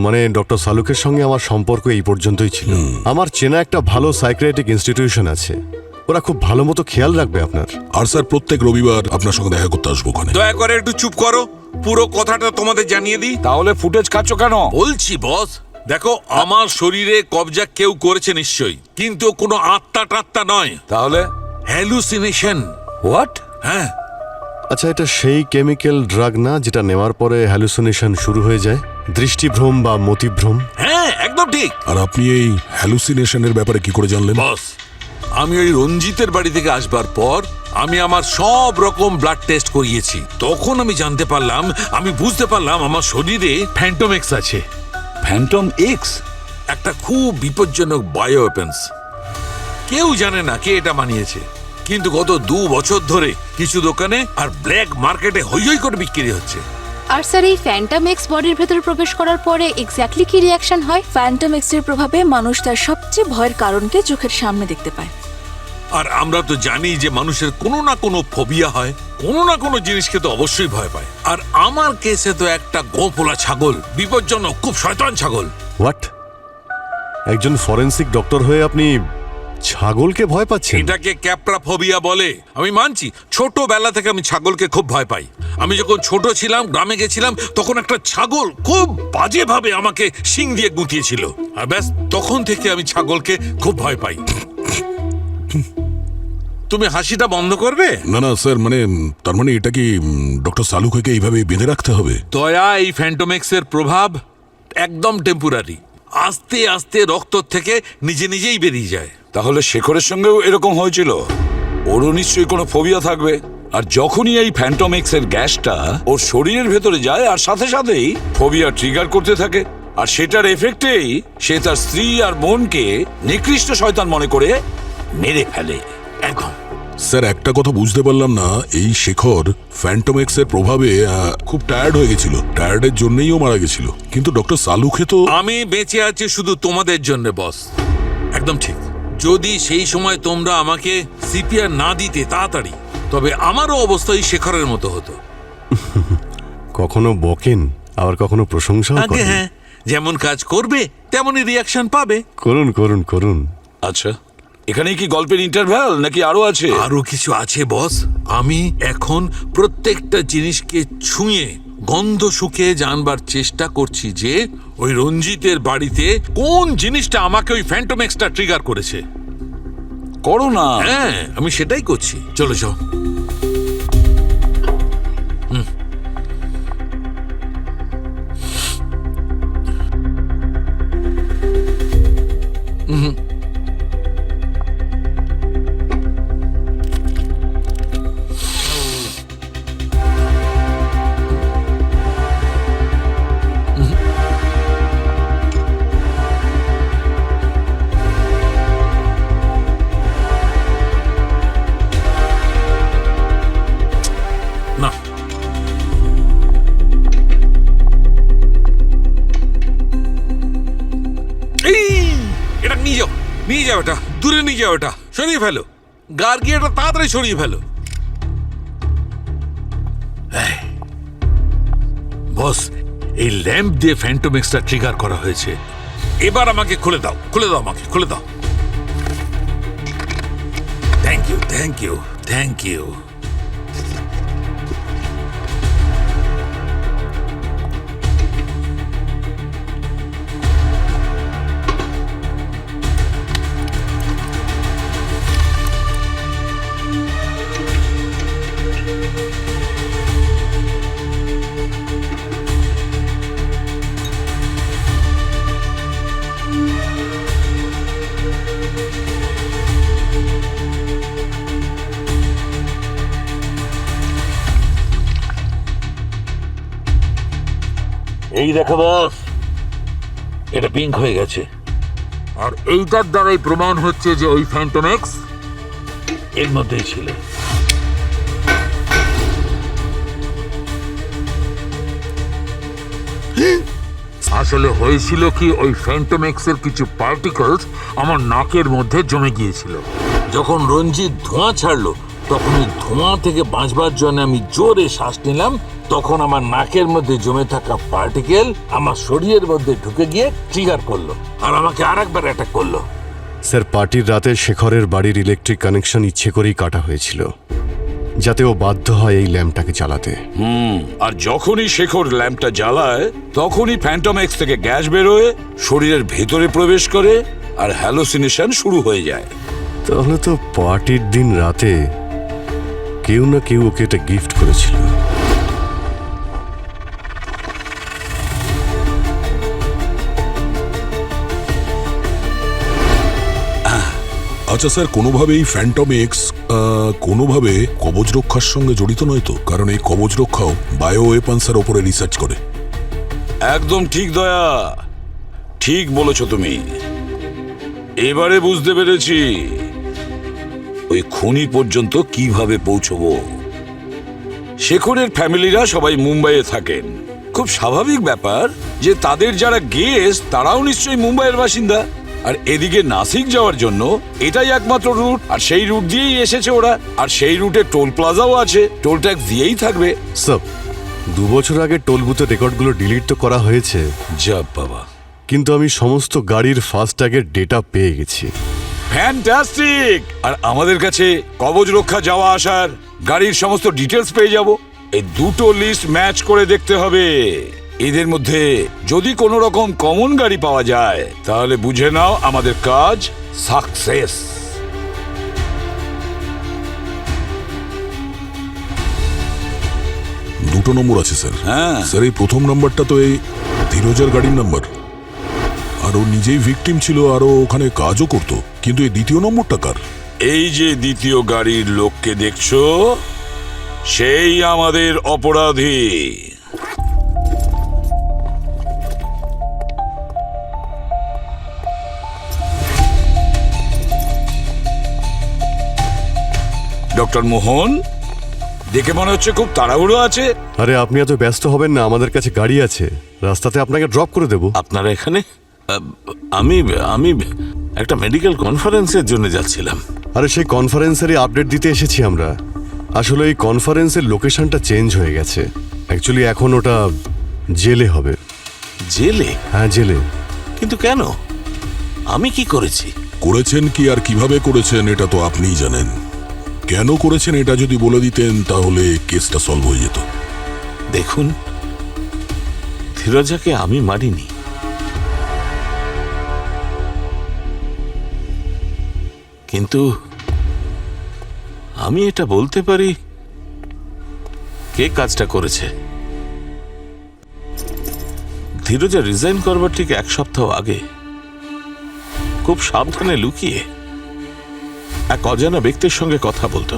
মানে ডক্টর সালুকের সঙ্গে আমার সম্পর্ক এই পর্যন্তই ছিল। আমার চেনা একটা ভালো সাইকিয়াট্রিক ইনস্টিটিউশন আছে, ওরা খুব ভালো মতো খেয়াল রাখবে আপনার। আর স্যার, প্রত্যেক রবিবার আপনার সঙ্গে দেখা করতে আসবো ওখানে। দয়া করে একটু চুপ করো, পুরো কথাটা তোমাদের জানিয়ে দিই। তাহলে ফুটেজ খাচ্ছ কেন? বলছি বস, দেখো, আমার শরীরে কবজা কেউ করেছে নিশ্চয়ই, কিন্তু কোনো আত্মা টাত্মা নয়। তাহলে হ্যালুসিনেশন। হোয়াট? হ্যাঁ। আচ্ছা, এটা সেই কেমিক্যাল ড্রাগ না যেটা নেওয়ার পরে হ্যালুসিনেশন শুরু হয়ে যায়, দৃষ্টিভ্রম বা মতিভ্রম? হ্যাঁ, একদম ঠিক। আর আপনি এই হ্যালুসিনেশনের ব্যাপারে কি করে জানলেন? বস, আমি ওই রঞ্জিতের বাড়ি থেকে আসবার পর আমি আমার সব রকম ব্লাড টেস্ট করিয়েছি। তখন আমি জানতে পারলাম, আমি বুঝতে পারলাম আমার শরীরে ফ্যান্টম এক্স আছে। Phantom x? একটা খুব বিপজ্জনক বায়ো ওয়েপন্স। কেউ জানে না কে এটা বানিয়েছে, কিন্তু গত 2 বছর ধরে কিছু দোকানে আর ব্ল্যাক মার্কেটে হই হই করে বিক্রি হচ্ছে। আর স্যার, এই ফ্যান্টম এক্স বডির ভেতরে প্রবেশ করার পরে এক্স্যাক্টলি কি রিয়াকশন হয়? ফ্যান্টম এক্সের প্রভাবে মানুষ তার সবচেয়ে ভয়ের কারণকে চোখের সামনে দেখতে পায়। আর আমরা তো জানি যে মানুষের কোনো না কোনো ফোবিয়া হয়, কোনো না কোনো জিনিসকে তো অবশ্যই ভয় পায়। আর আমার কেসে তো একটা গোপোলা ছাগল, বিপজ্জনক, খুব শয়তান ছাগল। হোয়াট? একজন ফরেন্সিক ডক্টর হয়ে আপনি ছাগলকে ভয় পাচ্ছেন? এটাকে ক্যাপ্রাফোবিয়া বলে। আমি মানছি ছোটবেলা থেকে আমি ছাগলকে খুব ভয় পাই। আমি যখন ছোট ছিলাম, গ্রামে গেছিলাম, তখন একটা ছাগল খুব বাজেভাবে আমাকে শিং দিয়ে গুঁতিয়েছিল, আর ব্যাস তখন থেকে আমি ছাগলকে খুব ভয় পাই। তুমি হাসিটা বন্ধ করবে? না না স্যার, মানে তার মানে এটা কি ডক্টর সালুকেকে এইভাবে বেঁধে রাখতে হবে? দয়া, এই ফ্যান্টোমেক্সের প্রভাব একদম টেম্পোরারি। আস্তে আস্তে রক্ত থেকে নিজে নিজেই বেরিয়ে যায়। তাহলে শেখরের সঙ্গেও এরকম হয়েছিল? ওরও নিশ্চয়ই কোনো ফোবিয়া থাকবে। আর যখনই এই ফ্যান্টোমেক্সের গ্যাসটা ওর শরীরের ভেতরে যায়, আর সাথে সাথেই ফোবিয়া ট্রিগার করতে থাকে, আর সেটার এফেক্টেই সে তার স্ত্রী আর বোনকে নিকৃষ্ট শয়তান মনে করে মেরে ফেলে। একদম। স্যার একটা কথা বুঝতে পারলাম না, এই শেখর ফ্যান্টোমেক্সের প্রভাবে খুব টায়ার্ড হয়ে গেছিল, টায়ার্ডের জন্যই ও মারা গেছিল, কিন্তু ডক্টর সালুকে তো... আমি বেঁচে আছি শুধু তোমাদের জন্য বস। একদম ঠিক। যদি সেই সময় তোমরা আমাকে সিপিআর না দিতে তাড়াতাড়ি, তবে আমারও অবস্থা এই শেখরের মতো হতো। কখনো বকেন, আবার কখনো প্রশংসাও আগে করেন। হ্যাঁ, যেমন কাজ করবে তেমনই রিয়াকশন পাবে। করুন করুন করুন। আচ্ছা, এখানেই কি গল্পের ইন্টারভ্যাল নাকি আরো আছে? আরো কিছু আছে বস। আমি এখন প্রত্যেকটা জিনিসকে ছুঁয়ে গন্ধ শুকে জানবার চেষ্টা করছি যে ওই রঞ্জিতের বাড়িতে কোন জিনিসটা আমাকে ওই ফ্যান্টোমেক্সটা ট্রিগার করেছে। করো না। হ্যাঁ, আমি সেটাই করছি। চলো যাও। না, এটা নিয়ে যাও, নিয়ে যাও, এটা দূরে নিয়ে যাও, এটা সরিয়ে ফেলো। গার্গিয়াটা তাড়াতাড়ি সরিয়ে ফেলো। বস, এই ল্যাম্প দিয়ে ফ্যান্টোমেক্সটা ট্রিগার করা হয়েছে। এবার আমাকে খুলে দাও, খুলে দাও, আমাকে খুলে দাও। Thank you, thank you, thank you. এই দেখো বস, এটা পিঙ্ক হয়ে গেছে, আর এইটার দ্বারাই প্রমাণ হচ্ছে যে ওই ফ্যান্টোমেক্স এর মধ্যেই ছিল। আসলে হয়েছিল কি, ওই ফ্যান্টোমেক্সের কিছু পার্টিকলস আমার নাকের মধ্যে জমে গিয়েছিল। যখন রঞ্জিত ধোঁয়া ছাড়লো, তখন ওই ধোঁয়া থেকে বাঁচবার জন্য আমি জোরে শ্বাস নিলাম। তখন আমার নাকের মধ্যে জমে থাকা পার্টিকেল আমার শরীরের মধ্যে ঢুকে গিয়ে ট্রিগার করলো, আর আমাকে আরেকবার অ্যাটাক করলো। স্যার, পার্টির রাতে শেখরের বাড়ির ইলেকট্রিক কানেকশন ইচ্ছে করেই কাটা হয়েছিল, যাতে ও বাধ্য হয় এই ল্যাম্পটাকে জ্বালাতে। আর যখনই শেখর ল্যাম্পটা জ্বালায়, তখনই ফ্যান্টোমেক্স থেকে গ্যাস বেরোয়, শরীরের ভেতরে প্রবেশ করে, আর হ্যালোসিনেশন শুরু হয়ে যায়। তাহলে তো পার্টির দিন রাতে কেউ না কেউ ওকে এটা গিফট করেছিল। আচ্ছা স্যার, কোনোভাবে এই ফ্যান্টোমেক্স কোনোভাবে কবচ রক্ষার সঙ্গে জড়িত নয় তো? কারণ এই কবচ রক্ষাও বায়ো ওয়েপন্সের ওপরে রিসার্চ করে। একদম ঠিক দয়া, ঠিক বলেছ তুমি। এবারে বুঝতে পেরেছি ওই খুনি পর্যন্ত কিভাবে পৌঁছবো। শেখরের ফ্যামিলিরা সবাই মুম্বাইয়ে থাকেন। খুব স্বাভাবিক ব্যাপার যে তাদের যারা গেস্ট তারাও নিশ্চয়ই মুম্বাইয়ের বাসিন্দা। আর এদিকে নাসিক যাওয়ার জন্য এটাই একমাত্র রুট, আর সেই রুট দিয়েই এসেছে ওরা। আর সেই রুটে টোল প্লাজাও আছে, টোল ট্যাক্স দিয়েই থাকবে। সব 2 বছর আগে টোল বুথের রেকর্ডগুলো ডিলিট তো করা হয়েছে। যা বাবা। কিন্তু আমি সমস্ত গাড়ির ফাস্ট্যাগের ডেটা পেয়ে গেছি। ফ্যান্টাস্টিক! আর আমাদের কাছে কবচ রক্ষা যাওয়া আসার গাড়ির সমস্ত ডিটেলস পেয়ে যাব। এই দুটো লিস্ট ম্যাচ করে দেখতে হবে। এদের মধ্যে যদি কোনো রকম কমন গাড়ি পাওয়া যায় তাহলে বুঝে নাও আমাদের কাজ সাকসেস। দুটো নম্বর আছে স্যার। হ্যাঁ স্যার, এই প্রথম নাম্বারটা তো এই ধীরজার গাড়ির নাম্বার, আর ও নিজেই ভিকটিম ছিল, আর ও ওখানে কাজও করতো। কিন্তু এই দ্বিতীয় নম্বরটা কার? এই যে দ্বিতীয় গাড়ির লোককে দেখছো, সেই আমাদের অপরাধী। ডক্টর মোহন, দেখে মনে হচ্ছে খুব তাড়াহুড়ো আছে। আরে আপনি এত ব্যস্ত হবেন না, আমাদের কাছে গাড়ি আছে, রাস্তাতে আপনাকে ড্রপ করে দেবো। আপনারা এখানে? আমি আমি একটা মেডিকেল কনফারেন্সের জন্য যাচ্ছিলাম। আরে সেই কনফারেন্সেরই আপডেট দিতে এসেছি আমরা। আসলে এই কনফারেন্সের লোকেশনটা চেঞ্জ হয়ে গেছে। অ্যাকচুয়ালি এখন ওটা জেলে হবে। জেলে? হ্যাঁ, জেলে। কিন্তু কেন? আমি কি করেছি? করেছেন কি আর কিভাবে করেছেন এটা তো আপনিই জানেন। কেন করেছেন এটা যদি বলে দিতেন তাহলে কেসটা সলভ হয়ে যেত। দেখুন, ধীরজাকে আমি মারিনি। কিন্তু আমি এটা বলতে পারি কে কাজটা করেছে। ধীরজা রিজাইন করবার ঠিক 1 সপ্তাহ আগে খুব সাবধানে লুকিয়ে এক অজানা ব্যক্তির সঙ্গে কথা বলতো।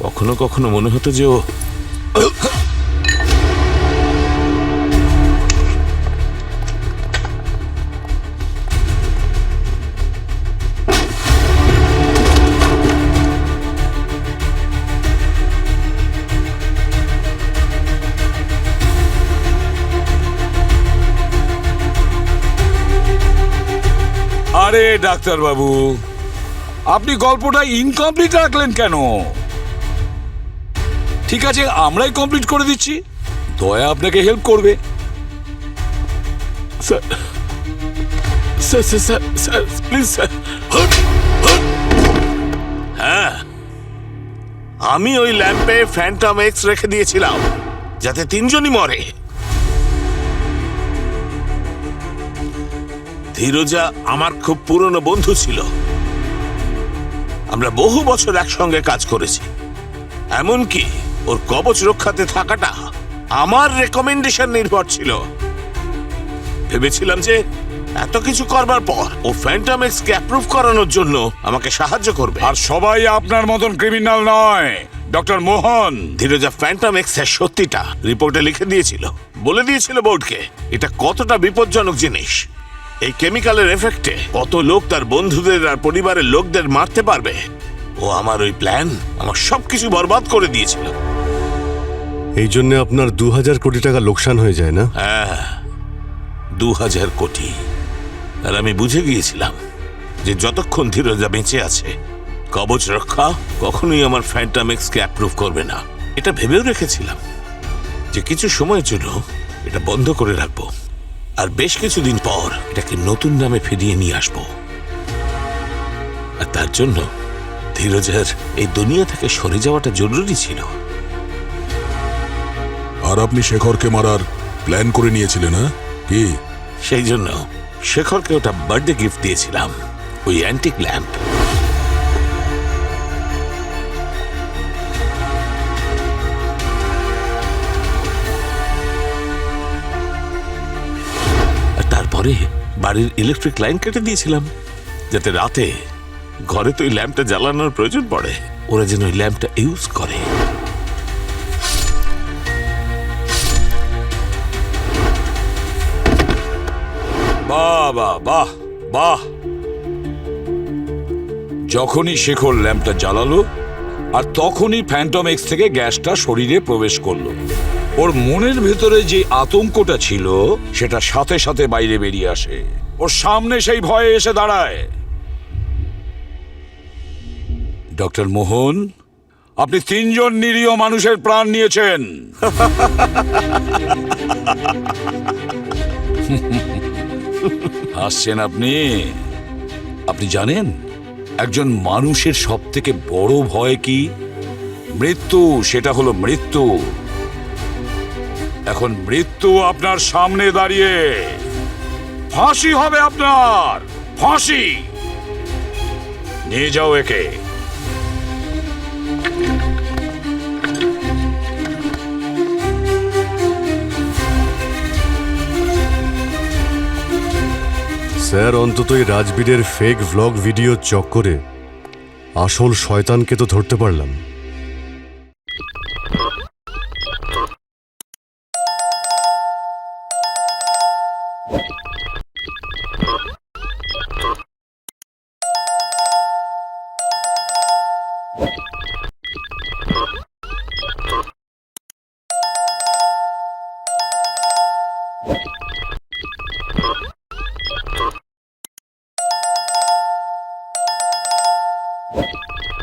কখনো কখনো মনে হতো যে ও আরে ডাক্তার বাবু, আপনি গল্পটা ইনকমপ্লিট রাখলেন কেন? ঠিক আছে, আমরাই কমপ্লিট করে দিচ্ছি। দয়া আপনাকে হেল্প করবে। Sir sir sir sir please sir. হ্যাঁ, আমি ওই ল্যাম্পে ফ্যান্টম এক্স রেখে দিয়েছিলাম যাতে 3 জনই মরে। ধীরজা আমার খুব পুরনো বন্ধু ছিল। আমরা বহু বছর একসঙ্গে কাজ করেছি। এমনকি ওর কবচ রক্ষাতে থাকাটা আমার রেকমেন্ডেশন নির্ভর ছিল। ভেবেছিলাম যে এত কিছু করবার পর ও ফ্যান্টম এক্স কে অ্যাপ্রুভ করানোর জন্য আমাকে সাহায্য করবে। আর সবাই আপনার মতন ক্রিমিনাল নয় ডক্টর মোহন। ধীরজা ফ্যান্টম এক্স এর সত্যিটা রিপোর্টে লিখে দিয়েছিল, বলে দিয়েছিল বোর্ডকে এটা কতটা বিপজ্জনক জিনিস। এই কেমিক্যালের এফেক্টে কত লোক তার বন্ধুদের আর পরিবারের লোকদের মারতে পারবে। ও আমার ওই প্ল্যান, আমার সবকিছু বরবাদ করে দিয়েছিল। এই জন্য আপনার 2000 কোটি টাকা লোকসান হয়ে যায় না? হ্যাঁ, 2000 কোটি। আর আমি বুঝে গিয়েছিলাম যে যতক্ষণ ধীরজা বেঁচে আছে কবচ রক্ষা কখনোই আমার ফ্যান্টম এক্স কে অ্যাপ্রুভ করবে না। এটা ভেবেও রেখেছিলাম যে কিছু সময়ের জন্য এটা বন্ধ করে রাখবো, আর বেশ কিছুদিন পর এটাকে নতুন নামে ফিরিয়ে নিয়ে আসবো। আর তার জন্য ধীরজার এই দুনিয়া থেকে সরে যাওয়াটা জরুরি ছিল। আর আপনি শেখরকে মারার প্ল্যান করে নিয়েছিলেন, না কি? সেই জন্য শেখরকে ওটা বার্থডে গিফট দিয়েছিলাম, ওই অ্যান্টিক ল্যাম্প। আর তারপরে বাড়ির ইলেকট্রিক লাইন কেটে দিয়েছিলাম যাতে রাতে ঘরে তো ওই ল্যাম্পটা জ্বালানোর প্রয়োজন পড়ে, ওরা যেন ওই ল্যাম্পটা ইউজ করে। বাহ বাহ বাহ বাহ! যখনই শেখর ল্যাম্পটা জ্বালালো আর তখনই ফ্যান্টম এক্স থেকে গ্যাসটা শরীরে প্রবেশ করলো। ওর মনের ভেতরে যে আতঙ্কটা ছিল সেটা সাথে সাথে বাইরে বেরিয়ে আসে। ওর সামনে সেই ভয়ে এসে দাঁড়ায়। ডক্টর মোহন, আপনি 3 জন নিরীহ মানুষের প্রাণ নিয়েছেন। হাসছেন আপনি? আপনি জানেন একজন মানুষের সব থেকে বড় ভয় কি? মৃত্যু। সেটা হলো মৃত্যু। এখন মৃত্যু আপনার সামনে দাঁড়িয়ে, ফাঁসি হবে আপনার, ফাঁসি। নিয়ে যাও একে। স্যার, অন্তত এই রাজবীরের ফেক ভ্লগ ভিডিও চক্করে আসল শয়তানকে তো ধরতে পারলাম।